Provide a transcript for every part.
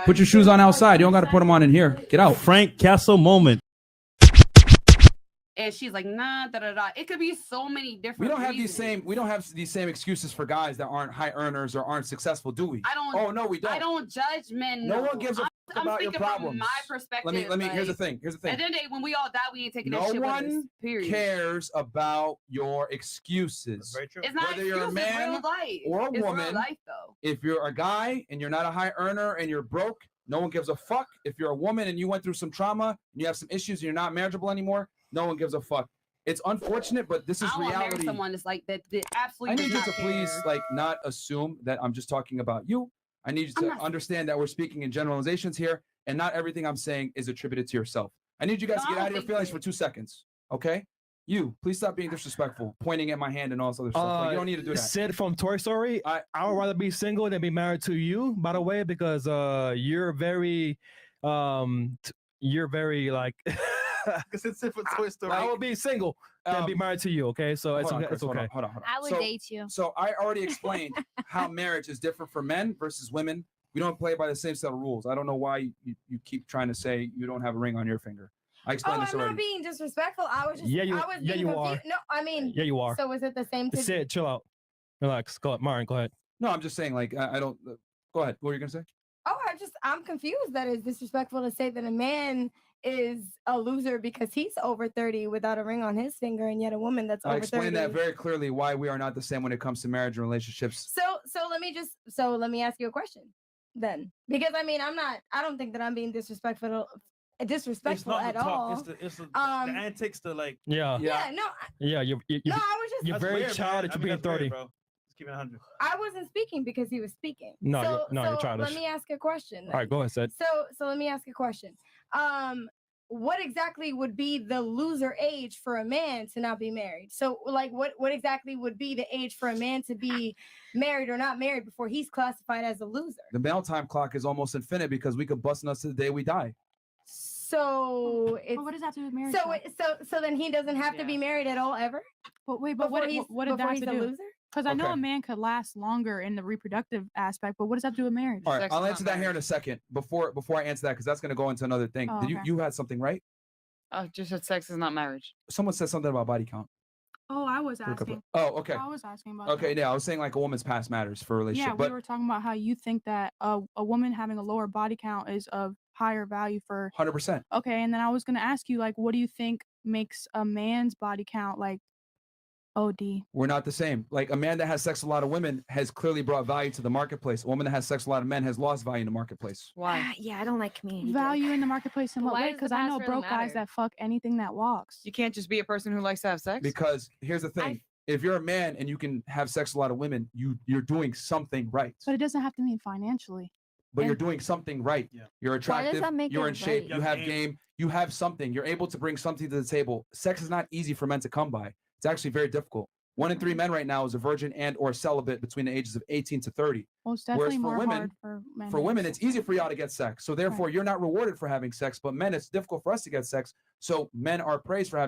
Put your shoes on outside. You don't got to put them on in here. Get out. Frank Castle moment. And she's like, nah, da da da. It could be so many different. We don't have these same excuses for guys that aren't high earners or aren't successful, do we? I don't. Oh no, we don't. I don't judge men. No one gives a fuck about your problems. From my perspective. Let me. Like, here's the thing. At the end of the day, when we all die, we ain't taking no that shit with one us. Period. cares about your excuses. Very true. It's not Whether you're a excuse, it's man real life. or a It's woman, real life, though. If you're a guy and you're not a high earner and you're broke, no one gives a fuck. If you're a woman and you went through some trauma and you have some issues and you're not marriageable anymore, no one gives a fuck. It's unfortunate, but this is I want to marry reality. someone that's like that absolutely. I need you does to not please care. not assume that I'm just talking about you. I need you to understand that we're speaking in generalizations here, and not everything I'm saying is attributed to yourself. I need you guys to get out of your feelings for 2 seconds, okay? You, please stop being disrespectful, pointing at my hand and all this other stuff. Like, you don't need to do that. Sid from Toy Story. I would rather be single than be married to you, by the way, because you're very like. Because it's for Toy Story. I would be single than be married to you. Okay, so it's okay. It's okay. Hold on. I would date you. So I already explained how marriage is different for men versus women. We don't play by the same set of rules. I don't know why you keep trying to say you don't have a ring on your finger. I explained this I'm already. not being disrespectful. I was just Yeah, you- I was yeah, being you confused. are. No, I mean Yeah, you are. So is it the same thing? Sid, chill out, relax. Go ahead, Martin. Go ahead. No, I'm just saying, like, I don't. Go ahead. What were you gonna say? Oh, I'm confused that it's disrespectful to say that a man is a loser because he's over 30 without a ring on his finger, and yet a woman that's I over explained 30. that very clearly why we are not the same when it comes to marriage and relationships. So let me ask you a question then, because I mean I don't think that I'm being disrespectful It's not at the talk. all. It's the antics to like. Yeah. Yeah, no, Yeah, no, I was just you're very childish to being 30. Bro. Let's keep it 100. I wasn't speaking because he was speaking. No, so, you're childish. Let me ask a question. All right, go ahead, Sid. So let me ask a question. What exactly would be the loser age for a man to not be married? So like what exactly would be the age for a man to be married or not married before he's classified as a loser? The male time clock is almost infinite because we could bust nuts to the day we die. So it's what does that do with marriage? So then he doesn't have to be married at all ever? But wait, Before what did before that have he's to a do? loser? Because I know Okay. a man could last longer in the reproductive aspect, but what does that do with marriage? All right, I'll answer that here in a second. Before I answer that, because that's going to go into another thing. Oh, Did okay. you had something right? Just that sex is not marriage. Someone said something about body count. Oh, I was asking. Oh, okay. I was asking about. Okay, that. yeah, I was saying like a woman's past matters for a relationship. Yeah, but we were talking about how you think that a woman having a lower body count is of higher value for. 100%. Okay, and then I was gonna ask you, like, what do you think makes a man's body count like OD? We're not the same. Like a man that has sex with a lot of women has clearly brought value to the marketplace. A woman that has sex with a lot of men has lost value in the marketplace. Why? Yeah, I don't like community. Value in the marketplace in what Why way? does the Because I past know really broke guys matter? that fuck anything that walks. You can't just be a person who likes to have sex. Because here's the thing. If you're a man and you can have sex with a lot of women, you're doing something right. But it doesn't have to mean financially. But you're and- doing something right. Yeah. You're attractive. that make You're it in shape. right? You have game. You have something. You're able to bring something to the table. Sex is not easy for men to come by. It's actually very difficult. 1 in 3 men right now is a virgin and or celibate between the ages of 18 to 30. Well, it's definitely Whereas more for women, hard for men. For women, it's easy for y'all to get sex. So therefore, you're not rewarded for having sex. But men, it's difficult for us to get sex. So men are praised for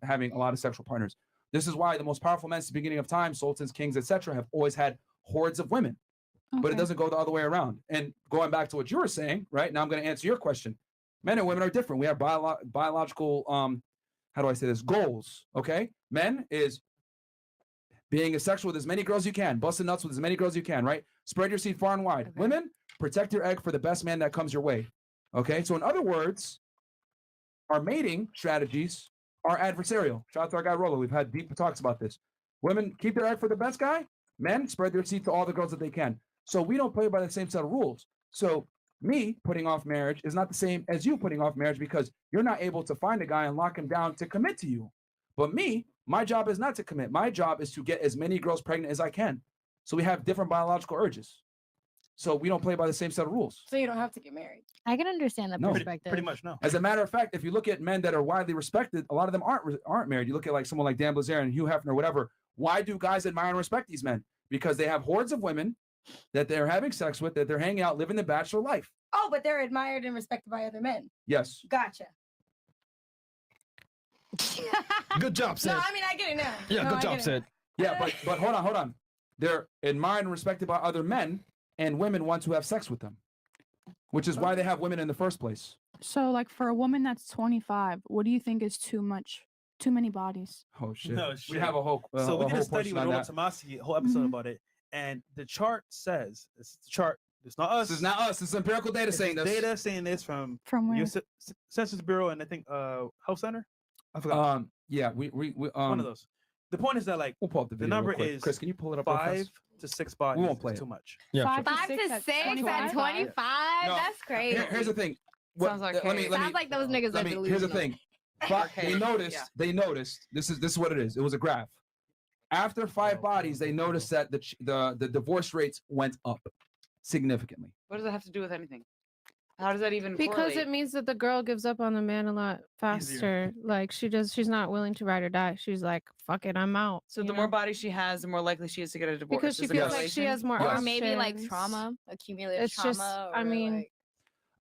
having a lot of sexual partners. This is why the most powerful men since the beginning of time, sultans, kings, etc., have always had hordes of women. But it Okay. doesn't go the other way around. And going back to what you were saying, right? Now I'm going to answer your question. Men and women are different. We have biological, how do I say this? Goals. Okay. Men is being asexual with as many girls you can, busting nuts with as many girls you can, right? Spread your seed far and wide. Okay. Women, protect your egg for the best man that comes your way. Okay. So in other words, our mating strategies are adversarial. Shout out to our guy Rolo. We've had deep talks about this. Women keep their egg for the best guy. Men spread their seed to all the girls that they can. So we don't play by the same set of rules. So me putting off marriage is not the same as you putting off marriage because you're not able to find a guy and lock him down to commit to you. But me, my job is not to commit. My job is to get as many girls pregnant as I can. So we have different biological urges. So we don't play by the same set of rules. So you don't have to get married. I can understand that No. perspective. Pretty much no. As a matter of fact, if you look at men that are widely respected, a lot of them aren't married. You look at like someone like Dan Blazerian and Hugh Hefner or whatever. Why do guys admire and respect these men? Because they have hordes of women that they're having sex with, that they're hanging out, living the bachelor life. Oh, but they're admired and respected by other men. Yes. Gotcha. Good job, Sid. No, I mean I get it now. Yeah, No, good I job, get it Sid. Yeah, but hold on. They're admired and respected by other men, and women want to have sex with them. which is why they have women in the first place. So, like, for a woman that's 25, what do you think is too much? Too many bodies? Oh shit. No We shit. have a whole So we did a whole study portion with on Roland that. Tomasi, a whole episode Mhm. about it, and the chart says this is the chart. It's not us. This is not us. This is empirical data It's saying this. data saying this from From where? U.S. Census Bureau and I think Health Center. I forgot Yeah, we one of those. The point is that like We'll pull up the video. number real quick. is Chris, can you pull it up? real 5 fast? to 6 bodies won't play is it. too much. Yeah, Five sure. 5 to 6 at at 25? 25? No. That's crazy. Here's the thing. Sounds like let me Sounds like those niggas let are me. Here's the delusional. thing. They Archaic, noticed. yeah. They noticed. This is what it is. It was a graph. After 5 bodies, they noticed that the divorce rates went up significantly. What does that have to do with anything? How does that even Because correlate? it means that the girl gives up on the man a lot faster. Like she's not willing to ride or die. She's like, fuck it, I'm out. So you the know? more bodies she has, the more likely she is to get a divorce. because she Is it feels like she correlation? has more Yes. Or options. maybe like trauma, accumulative It's trauma. just, I or, mean, like,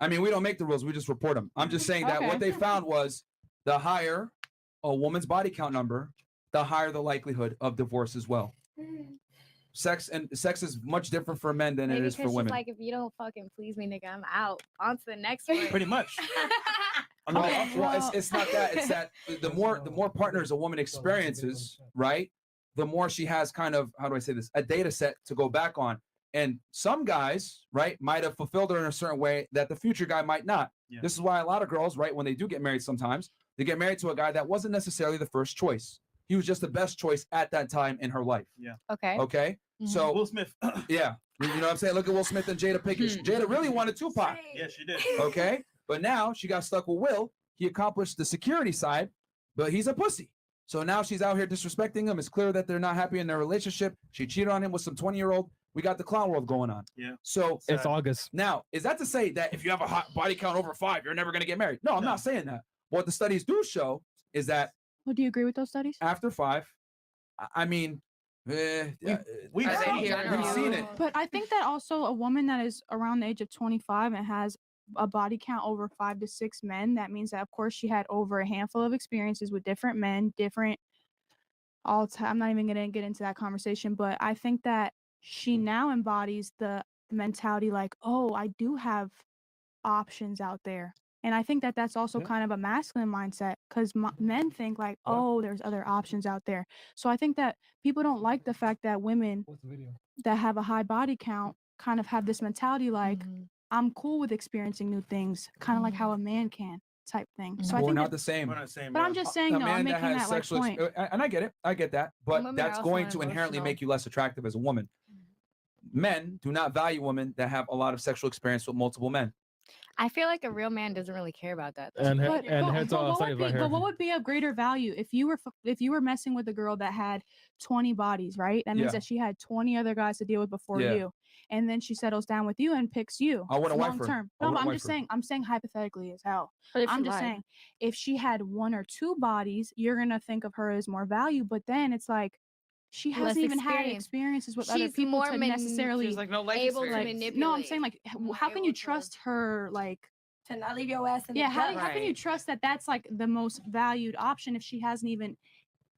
I mean, we don't make the rules. We just report them. I'm just saying that Okay. what they found was the higher a woman's body count number, the higher the likelihood of divorce as well. Sex is much different for men than maybe it is for because she's women. like, if you don't fucking please me, nigga, I'm out. On to the next one. Pretty much. I Well, mean, Okay, well, well- it's not that. It's that the more partners a woman experiences, right, the more she has kind of, how do I say this, a data set to go back on. And some guys, right, might have fulfilled her in a certain way that the future guy might not. Yeah. This is why a lot of girls, right, when they do get married sometimes, they get married to a guy that wasn't necessarily the first choice. He was just the best choice at that time in her life. Okay. Okay? Mhm. So, Will Smith. yeah. You know what I'm saying? Look at Will Smith and Jada Pinkett. Jada really wanted Tupac. Yes, she did. Okay? But now she got stuck with Will. He accomplished the security side, but he's a pussy. So now she's out here disrespecting him. It's clear that they're not happy in their relationship. She cheated on him with some 20-year-old. We got the clown world going on. Yeah. So It's August. now, is that to say that if you have a hot body count over 5, you're never going to get married? No, I'm No. not saying that. What the studies do show is that Well, do you agree with those studies? after 5, I mean, We've Are they seen here? it. we've seen it. But I think that also a woman that is around the age of 25 and has a body count over 5 to 6 men, that means that, of course, she had over a handful of experiences with different men, different all time. I'm not even going to get into that conversation, but I think that she now embodies the mentality like, oh, I do have options out there. And I think that that's also Yeah. kind of a masculine mindset because men think like, oh, there's other options out there. So I think that people don't like the fact that women that have a high body count kind of have this mentality like, Mhm. I'm cool with experiencing new things, kind of like how a man can type thing. So I We're think not that, the same. We're not saying, but I'm just saying A though, I'm man that making has that like sexual point. and I get it. I get that. But women are that's also going to inherently emotional. make you less attractive as a woman. Men do not value women that have a lot of sexual experience with multiple men. I feel like a real man doesn't really care about that. though. And But, heads but all what studies would right be, here. but what would be of greater value if you were messing with a girl that had 20 bodies, right? That means Yeah. that she had 20 other guys to deal with before Yeah. you, and then she settles down with you and picks you. I wouldn't wife long her. term. I No, but wouldn't I'm wife just her. saying. I'm saying hypothetically as hell. But if I'm she just lied. saying if she had 1 or 2 bodies, you're gonna think of her as more value. But then it's like she Less hasn't even had experience. experiences with other She's people more to man- necessarily There's like no life able to experience. manipulate. No, I'm saying like More how can you able to- trust her like To not leave your ass in yeah, the how dust. can you Right. trust that that's like the most valued option if she hasn't even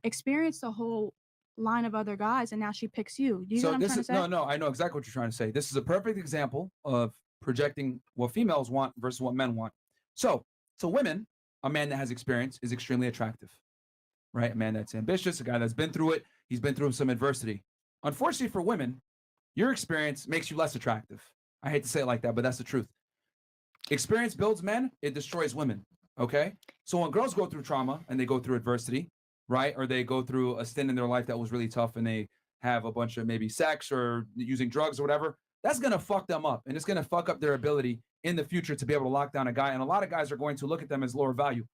experienced a whole line of other guys and now she picks you? Do you know what I'm this trying to is say? no, I know exactly what you're trying to say. This is a perfect example of projecting what females want versus what men want. So women, a man that has experience is extremely attractive, right? A man that's ambitious, a guy that's been through it, he's been through some adversity. Unfortunately for women, your experience makes you less attractive. I hate to say it like that, but that's the truth. Experience builds men, it destroys women. Okay? So when girls go through trauma and they go through adversity, right? Or they go through a stint in their life that was really tough and they have a bunch of maybe sex or using drugs or whatever, that's going to fuck them up. And it's going to fuck up their ability in the future to be able to lock down a guy. And a lot of guys are going to look at them as lower value.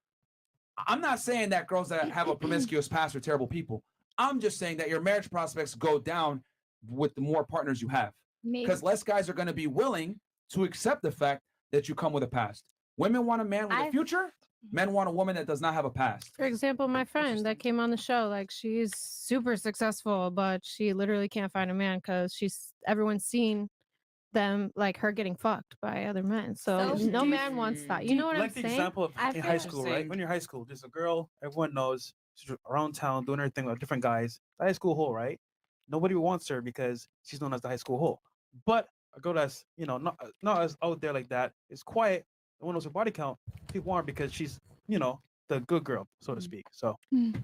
I'm not saying that girls that have a promiscuous past are terrible people. I'm just saying that your marriage prospects go down with the more partners you have. Maybe. Because less guys are going to be willing to accept the fact that you come with a past. Women want a man with a I've- future. Men want a woman that does not have a past. For example, my friend that came on the show, like she's super successful, but she literally can't find a man because everyone's seen them like her getting fucked by other men. So So no do you- man wants that. You know what I'm Like the saying? example of I in feel high school, right? interesting. When you're in high school, there's a girl everyone knows. She's around town doing her thing with different guys. The high school hole, right? Nobody wants her because she's known as the high school hole. But a girl that's not as out there like that is quiet. No one knows her body count. People aren't because she's the good girl, so to speak. So Mm.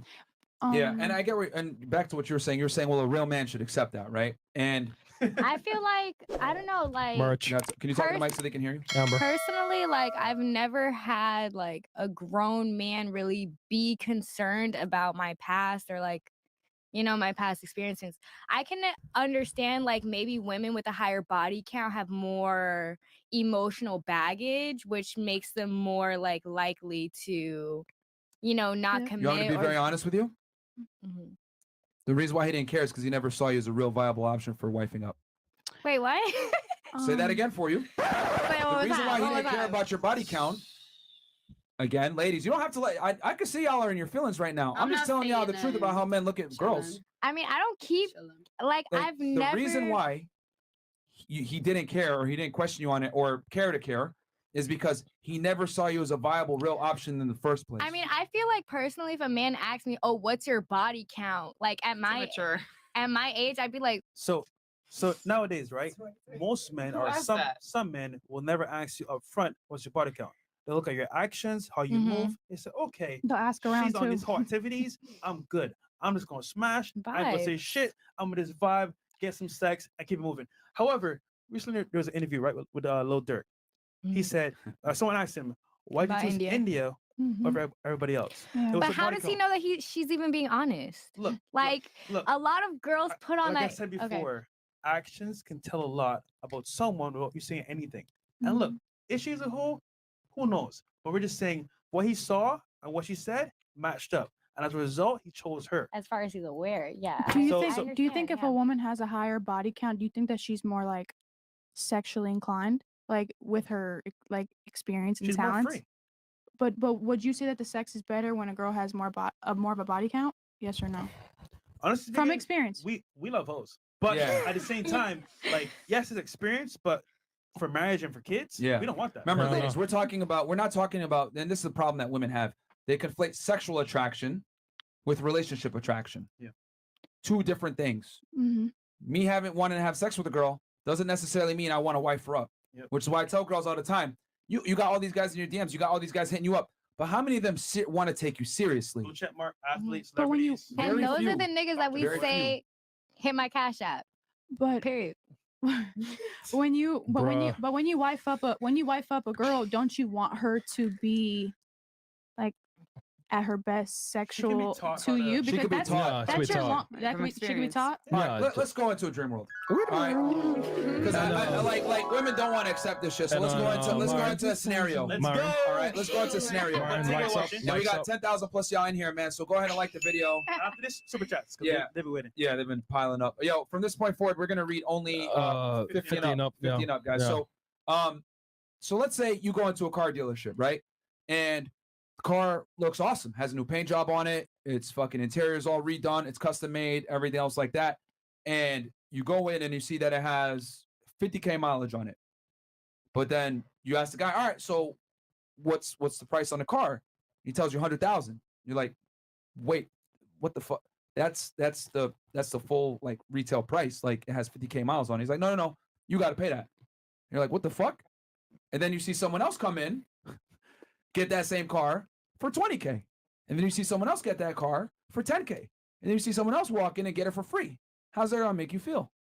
Yeah, and Um, I get and back to what you were saying. You're saying, well, a real man should accept that, right? And I feel like I don't know, like Merch. can you talk to the mic so they can hear you? Amber. personally, like I've never had like a grown man really be concerned about my past or like my past experiences. I can understand like maybe women with a higher body count have more emotional baggage, which makes them more like likely to, not Yeah. You want me commit to be or very honest with you? Mhm. The reason why he didn't care is because he never saw you as a real viable option for wifing up. Wait, what? Say that again for you. Wait, The what was reason that? why he What was didn't care that? about your body count. Again, ladies, you don't have to let. I can see y'all are in your feelings right now. I'm I'm just not telling y'all the saying truth about that. how men look at girls. I mean, I don't keep like I've The never. reason why he didn't care or he didn't question you on it or care to care is because he never saw you as a viable, real option in the first place. I mean, I feel like personally, if a man asks me, "Oh, what's your body count?" Like It's immature. at my age, I'd be like, so nowadays, right? Most men Who or asked some that? some men will never ask you up front what's your body count. They look at your actions, how you Mhm. move. They say, okay, they'll ask around she's on too. these hot activities. I'm good. I'm just gonna smash. I ain't gonna say Vibes. shit. I'm gonna just vibe, get some sex, and keep it moving. However, recently there was an interview right with Lil Durk. He Mhm. said someone asked him, "Why did you About choose India. India Mhm. over everybody else?" Yeah. It was But her how body does he count. know that she's even being honest? Look, Like look. a lot of girls put on Like I that. said Okay. before, actions can tell a lot about someone without you saying anything. And look, if she's a who knows? But we're just saying what he saw and what she said matched up, and as a result, he chose her. As far as he's aware, yeah. Do you So- think? so- do you think if yeah. a woman has a higher body count, do you think that she's more like sexually inclined, like with her like experience and She's more talents? free. But would you say that the sex is better when a girl has more more of a body count? Yes or no? Honestly, From speaking, experience. we love hoes, but Yeah. at the same time, like yes, it's experience, but for marriage and for kids, Yeah. we don't want that. Remember, No, no. ladies, we're not talking about, and this is the problem that women have. They conflate sexual attraction with relationship attraction. Yeah. Two different things. Mm-hmm. Me wanting to have sex with a girl doesn't necessarily mean I want to wife her up. Yep. Which is why I tell girls all the time, you got all these guys in your DMs, you got all these guys hitting you up, but how many of them want to take you seriously? Blue check mark athletes, But when you- celebrities. but And Very those few. are the niggas that we Very say hit my cash app. But Period. when you Bruh. wife up a girl, don't you want her to be like at her best She can be sexual taught to how to- you? She Because could be that's taught. that's your long. From That she could be experience. taught. All Yeah, right, let's go into a dream world. All right, because I like women don't want to accept this shit. So let's go into a scenario. Let's Martin. go. All right, let's go into a scenario. Martin, Take lights it, up, watching. Now we lights got up. 10,000 plus y'all in here, man. So go ahead and like the video. After this, super chats. 'Cause Yeah. they've been waiting. Yeah, they've been piling up. Yo, from this point forward, we're gonna read only 50 and up. 50 and up, guys. Yeah. So let's say you go into a car dealership, right? And the car looks awesome, has a new paint job on it. Its fucking interior is all redone. It's custom made, everything else like that. And you go in and you see that it has 50K mileage on it. But then you ask the guy, all right, so what's the price on the car? He tells you 100,000. You're like, wait, what the fuck? That's the full like retail price. Like it has 50K miles on it. He's like, no, you got to pay that. You're like, what the fuck? And then you see someone else come in, get that same car for 20K. And then you see someone else get that car for 10K. And then you see someone else walk in and get it for free. How's that gonna make you feel?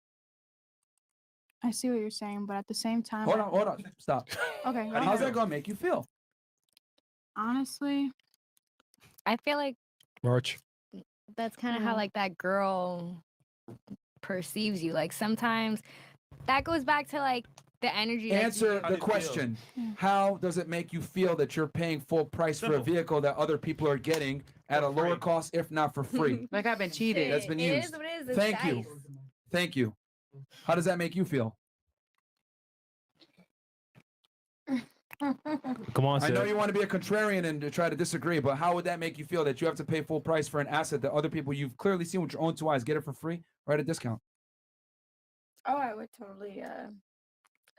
I see what you're saying, but at the same time, Hold on. Stop. Okay. How do you How's feel? that gonna make you feel? Honestly, I feel like Merch. that's kind of Yeah. how like that girl perceives you. Like sometimes that goes back to like the energy. that you Answer give. How the do you feel? question. Yeah. How does it make you feel that you're paying full price for a Simple. vehicle that other people are getting at For a lower free. cost, if not for free? Like I've been cheated. That's been It is used. what it is. It's Thank you. dice. Thank you. How does that make you feel? Come on, I know Sid. you want to be a contrarian and to try to disagree, but how would that make you feel that you have to pay full price for an asset that other people you've clearly seen with your own two eyes get it for free or at a discount? Oh, I would totally.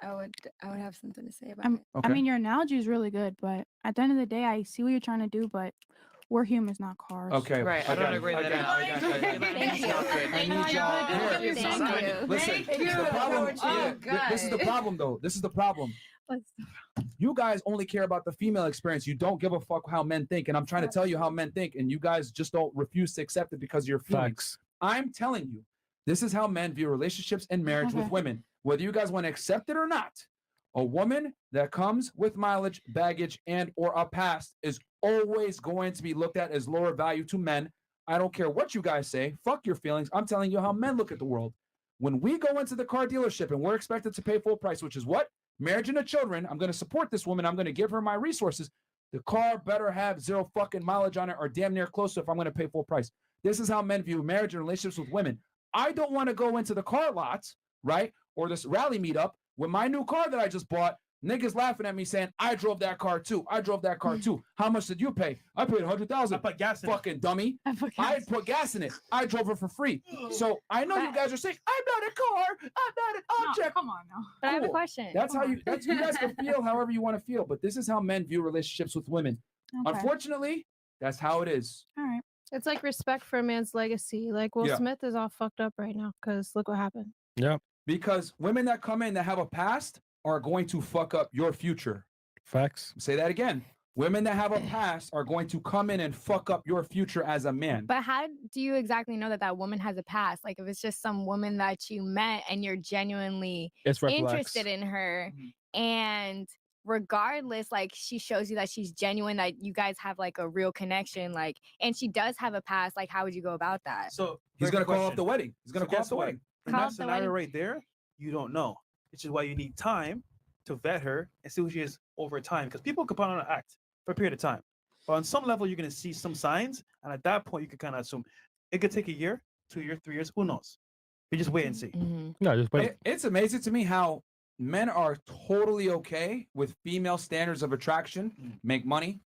I would have something to say about I'm- it. I Okay. mean, your analogy is really good, but at the end of the day, I see what you're trying to do, but We're humans, not cars. Okay. Right, I don't agree with that. I got it. Thank you. I need y'all. Here, Thank you. Listen, Thank you. the problem. Oh, This is the problem, though. This is the problem. You guys only care about the female experience. You don't give a fuck how men think. And I'm trying to tell you how men think, and you guys just don't refuse to accept it because of your feelings. Facts. I'm telling you, this is how men view relationships and marriage with women. Whether you guys want to accept it or not, a woman that comes with mileage, baggage, and or a past is always going to be looked at as lower value to men. I don't care what you guys say. Fuck your feelings. I'm telling you how men look at the world. When we go into the car dealership and we're expected to pay full price, which is what? Marriage and the children. I'm going to support this woman. I'm going to give her my resources. The car better have 0 fucking mileage on it or damn near close to if I'm going to pay full price. This is how men view marriage and relationships with women. I don't want to go into the car lot, right? Or this rally meetup with my new car that I just bought. Niggas laughing at me saying, I drove that car too. I drove that car too. How much did you pay? I paid $100,000. I put gas in it. Fucking dummy. I put gas in it. I drove it for free. So I know you guys are saying, I'm not a car. I'm not an object. Come on now. But I have a Cool. question. That's how you guys can feel however you want to feel. But this is how men view relationships with women. Okay. Unfortunately, that's how it is. All right. It's like respect for a man's legacy. Like Will Yeah. Smith is all fucked up right now because look what happened. Because women that come in that have a past are going to fuck up your future. Facts. Say that again. Women that have a past are going to come in and fuck up your future as a man. But how do you exactly know that that woman has a past? Like, if it's just some woman that you met and you're genuinely It's red interested flags. in her, and regardless, like, she shows you that she's genuine, that you guys have like a real connection, like, and she does have a past, like, how would you go about that? So He's very gonna good call off question. the wedding. He's gonna So call off guess the what? wedding. In Call that off the scenario wedding. right there, you don't know. Which is why you need time to vet her and see who she is over time. Because people can put on an act for a period of time. But on some level, you're going to see some signs. And at that point, you can kind of assume it could take a year, 2 years, 3 years. Who knows? You just wait and see. Mhm. No, just wait. It's amazing to me how men are totally okay with female standards of attraction, make money.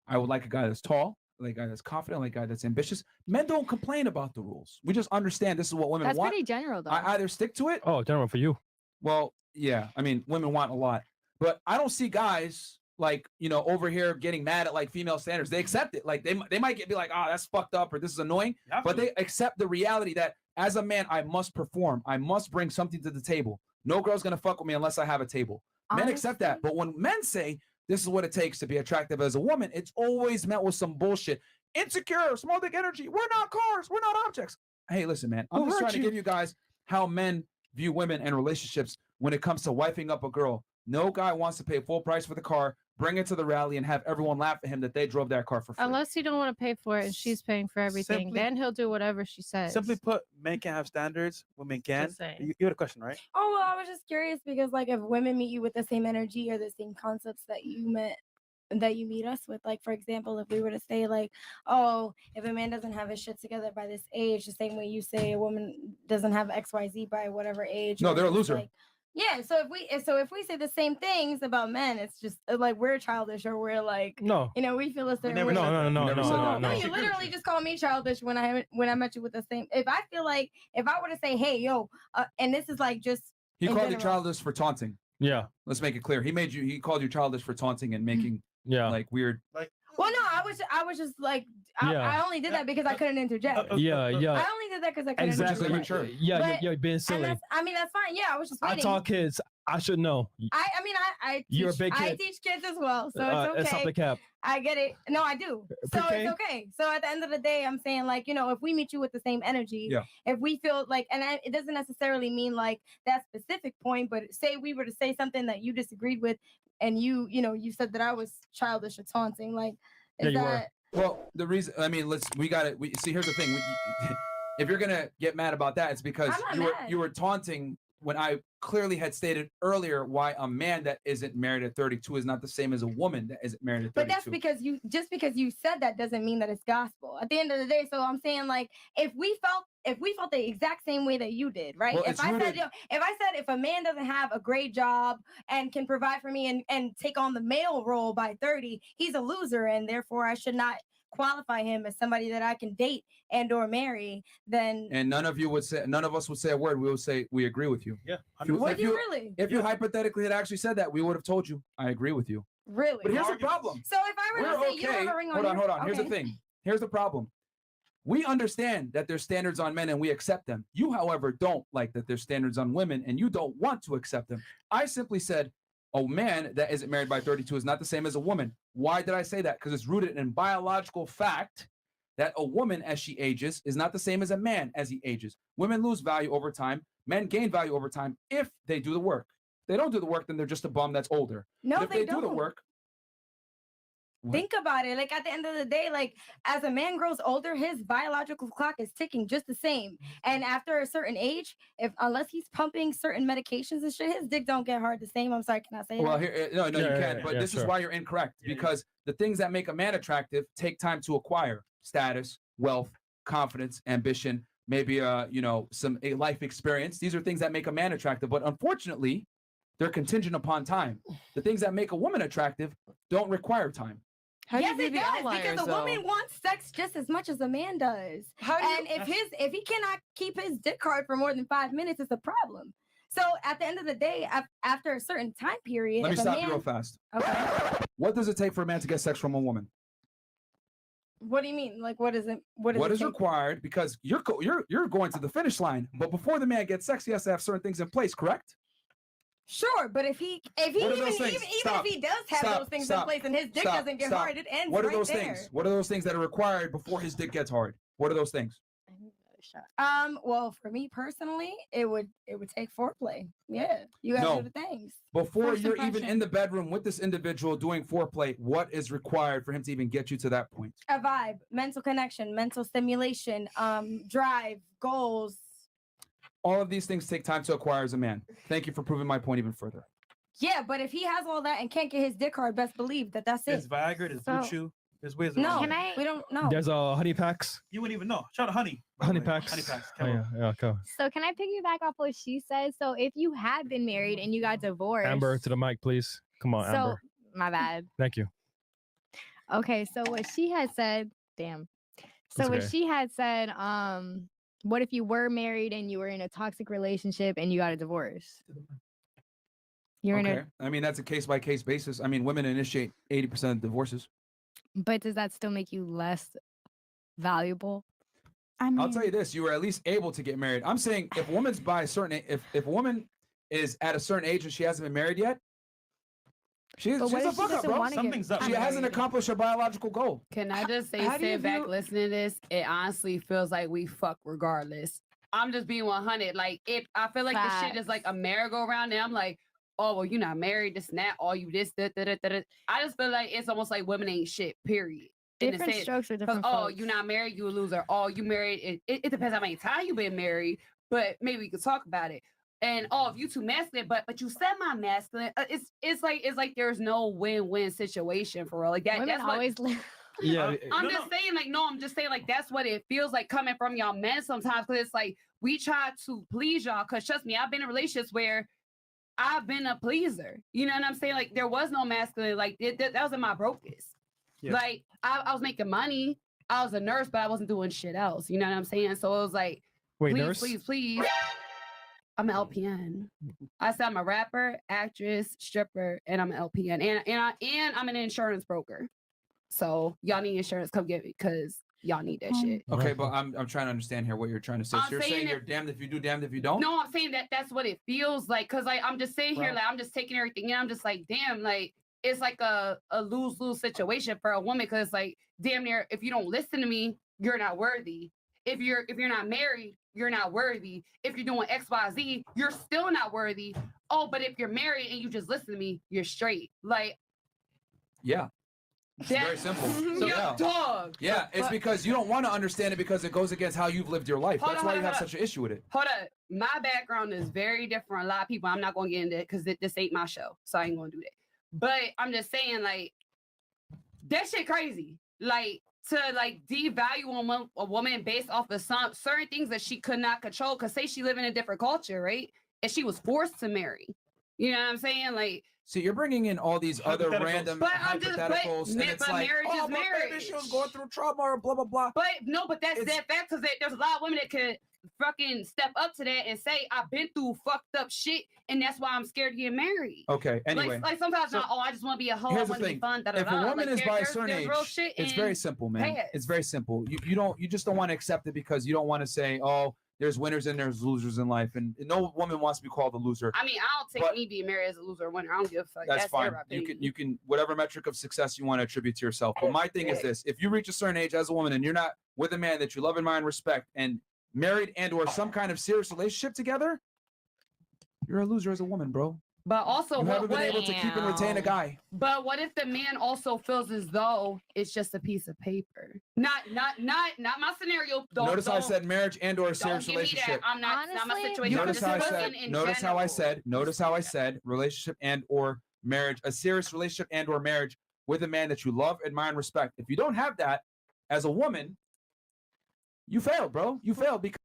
I would like a guy that's tall, like a guy that's confident, like a guy that's ambitious. Men don't complain about the rules. We just understand this is what women That's want. pretty general, though. I either stick to it. Oh, general for you. Well, yeah. I mean, women want a lot, but I don't see guys like, over here getting mad at like female standards. They accept it. Like they might be like, that's fucked up or this is annoying, You have but to. they accept the reality that as a man, I must perform. I must bring something to the table. No girl's gonna fuck with me unless I have a table. Men accept that. But when men say this is what it takes to be attractive as a woman, it's always met with some bullshit. Insecure, small dick energy. We're not cars. We're not objects. Hey, listen, man. I'm Who just hurt trying to you? give you guys how men view women and relationships when it comes to wifing up a girl. No guy wants to pay full price for the car, bring it to the rally, and have everyone laugh at him that they drove that car for free. Unless you don't want to pay for it and she's paying for everything, Simply- then he'll do whatever she says. Simply put, men can have standards, women can. Just saying. You had a question, right? Oh, well, I was just curious because, like, if women meet you with the same energy or the same concepts that you meet us with, like, for example, if we were to say, like, oh, if a man doesn't have his shit together by this age, the same way you say a woman doesn't have XYZ by whatever age. No, or they're a it's loser. like- yeah, so if we say the same things about men, it's just like we're childish or we're like, No. we feel a certain never way. said No, that. no, no, We never no, said no, that. No, no. you literally just called me childish when I met you with the same. If I feel like if I were to say, hey, yo, and this is like just He in called you general. childish for taunting. Yeah. Let's make it clear. He called you childish for taunting and making Yeah. like weird. Well, no, I was just like, I Yeah. only did that because I couldn't interject. Yeah. Yeah. I only did that because I couldn't Exactly. interject. Sure. Yeah. But- You're being And silly. that's fine. Yeah, I was just I waiting. taught kids. I should know. I You're a teach, big I kid. teach kids as well, so It's it's off okay. the cap. I get it. No, I do. So Pre-K? it's okay. So at the end of the day, I'm saying like, if we meet you with the same energy, Yeah. if we feel like, it doesn't necessarily mean like that specific point, but say we were to say something that you disagreed with, and you said that I was childish or taunting, like, Yeah, is you were. that? Well, the reason, I mean, we got it. See, here's the thing. If you're gonna get mad about that, it's because I'm not mad. you were taunting when I clearly had stated earlier why a man that isn't married at 32 is not the same as a woman that isn't married at 32. But that's because because you said that doesn't mean that it's gospel. At the end of the day, so I'm saying like if we felt the exact same way that you did, right? Well, if it's I rooted- said if a man doesn't have a great job and can provide for me and take on the male role by 30, he's a loser, and therefore I should not qualify him as somebody that I can date and or marry, then And none of us would say a word. We would say we agree with you. Yeah. If you- would if you you- really? If you hypothetically had actually said that, we would have told you I agree with you. Really? But here's the Arguments. problem. So if I were We're to say you okay. have a ring on Hold on, your- hold on. Here's the okay. thing. Here's the problem. We understand that there's standards on men and we accept them. You, however, don't like that there's standards on women and you don't want to accept them. I simply said a man that isn't married by 32 is not the same as a woman. Why did I say that? Because it's rooted in biological fact that a woman as she ages is not the same as a man as he ages. Women lose value over time. Men gain value over time if they do the work. If they don't do the work, then they're just a bum that's older. No, But if they do the don't. work. What? Think about it. Like at the end of the day, like as a man grows older, his biological clock is ticking just the same. And after a certain age, unless he's pumping certain medications and shit, his dick don't get hard the same. I'm sorry, can I say Well, that? here, no, you can. But this is sure. why you're incorrect. Because the things that make a man attractive take time to acquire: status, wealth, confidence, ambition, maybe some life experience. These are things that make a man attractive. But unfortunately, they're contingent upon time. The things that make a woman attractive don't require time. How do Yes, you be it the does outliers, because a though? woman wants sex just as much as a man does. How do you, And if he cannot keep his dick hard for more than 5 minutes, it's a problem. So at the end of the day, after a certain time period, Let me if a stop man, you real fast. Okay. What does it take for a man to get sex from a woman? What do you mean? Like, what is it? What What it is take? required? Because you're going to the finish line, but before the man gets sex, he has to have certain things in place, correct? Sure, but if he What are even those things? if he does have those things in place and his dick doesn't get hard, it ends What are right those there. things? What are those things that are required before his dick gets hard? What are those things? Well, for me personally, it would take foreplay. Yeah, you gotta No. do the things. Before First you're even impression. in the bedroom with this individual doing foreplay, what is required for him to even get you to that point? A vibe, mental connection, mental stimulation, drive, goals. All of these things take time to acquire as a man. Thank you for proving my point even further. Yeah, but if he has all that and can't get his dick hard, best believe that's There's it. Viagra, there's Blue So- Chew, there's ways No, around Can it. I? we don't know. There's honey packs. You wouldn't even know. Shout out Honey. by the Honey way. packs. Honey packs. Oh, yeah, yeah, okay. So can I piggyback off what she said? So if you had been married and you got divorced, Amber, to the mic, please. Come on, so Amber. my bad. Thank you. Okay, so what she had said, damn. So It's what okay. she had said, what if you were married and you were in a toxic relationship and you got a divorce? You're in Okay. a, I mean, that's a case by case basis. I mean, women initiate 80% of divorces. but does that still make you less valuable? I mean, I'll tell you this: you were at least able to get married. I'm saying if a woman's by a certain, if a woman is at a certain age and she hasn't been married yet, she's But what a if she fuck up, doesn't bro. want to Something's up. She hasn't married? accomplished her biological goal. Can I just say, how do you sit back, view- listening to this? It honestly feels like we fuck regardless. I'm just being 100. Like, if I feel like this shit is like a merry-go-round, and I'm like, oh, well, you're not married, this and that, all you this, that, that, that, that. I just feel like it's almost like women ain't shit, period. In the Different sense- strokes for Because, different oh, folks. you're not married, you a loser. Oh, you married, it depends how many times you've been married, but maybe we could talk about it. And oh, if you too masculine, but you said my masculine. It's like there's no win-win situation for real. Like that. Women That's what, always live. Yeah. I'm No, just no. saying, like, no, I'm just saying, like, that's what it feels like coming from y'all men sometimes. Because it's like we try to please y'all. Because trust me, I've been in relationships where I've been a pleaser. You know what I'm saying? Like, there was no masculine. Like, that was in my brokest. Yeah. Like, I was making money. I was a nurse, but I wasn't doing shit else. You know what I'm saying? So it was like, Wait, please, nurse? please. I'm an LPN. I said I'm a rapper, actress, stripper, and I'm an LPN, and I'm an insurance broker. So y'all need insurance, come get it because y'all need that shit. Okay, but I'm trying to understand here what you're trying to say. So I'm you're saying saying it- you're damned if you do, damned if you don't? No, I'm saying that's what it feels like. Cause like I'm just sitting here, Right. like I'm just taking everything in. I'm just like, damn, like it's like a lose-lose situation for a woman. Cause like damn near if you don't listen to me, you're not worthy. If you're not married, you're not worthy. If you're doing XYZ, you're still not worthy. Oh, but if you're married and you just listen to me, you're straight. Like Yeah. It's very simple. So, yeah, yeah. dog. Yeah, it's But- because you don't want to understand it because it goes against how you've lived your life. Hold That's on, why hold you on, have hold such an issue with it. Hold up. My background is very different. A lot of people, I'm not going to get into it because this ain't my show. So I ain't going to do that. But I'm just saying, like, that shit crazy. Like, to, like, devalue a woman based off of some certain things that she could not control. Because say she live in a different culture, right? And she was forced to marry. You know what I'm saying? Like, See, you're bringing in all these other Hypotheticals. random but I'm just, hypotheticals, and it's but like, marriage oh, is but marriage. maybe she was going throrough trauma or blah, blah, blah. But no, but that's It's- that fact because there's a lot of women that could fucking step up to that and say I've been through fucked up shit and that's why I'm scared to get married. Okay. Anyway, Like sometimes not. Oh, I just want to be a hoe. I here's the want to be thing. fun. Da, da, if a da. woman Like, is by a there's certain age, real shit it's in very simple, man. past. It's very simple. You just don't want to accept it because you don't want to say, oh, there's winners and there's losers in life, and no woman wants to be called a loser. I mean, I don't take But- me being married as a loser or winner. I don't give a fuck. That's fine. their You opinion. can whatever metric of success you want to attribute to yourself. But my thing is this: if you reach a certain age as a woman and you're not with a man that you love, admire, and respect, and married and/or some kind of serious relationship together, you're a loser as a woman, bro. But also, You what, haven't been able to keep and retain a guy. But what if the man also feels as though it's just a piece of paper? Not my scenario. Notice how I said marriage and/or a serious Don't give me that. relationship. I'm not. It's not my Honestly, situation. Notice I'm how I just said. speaking in Notice how I general. said. Notice how I said relationship and/or marriage, a serious relationship and/or marriage with a man that you love, admire, and respect. If you don't have that as a woman, you failed, bro. You failed because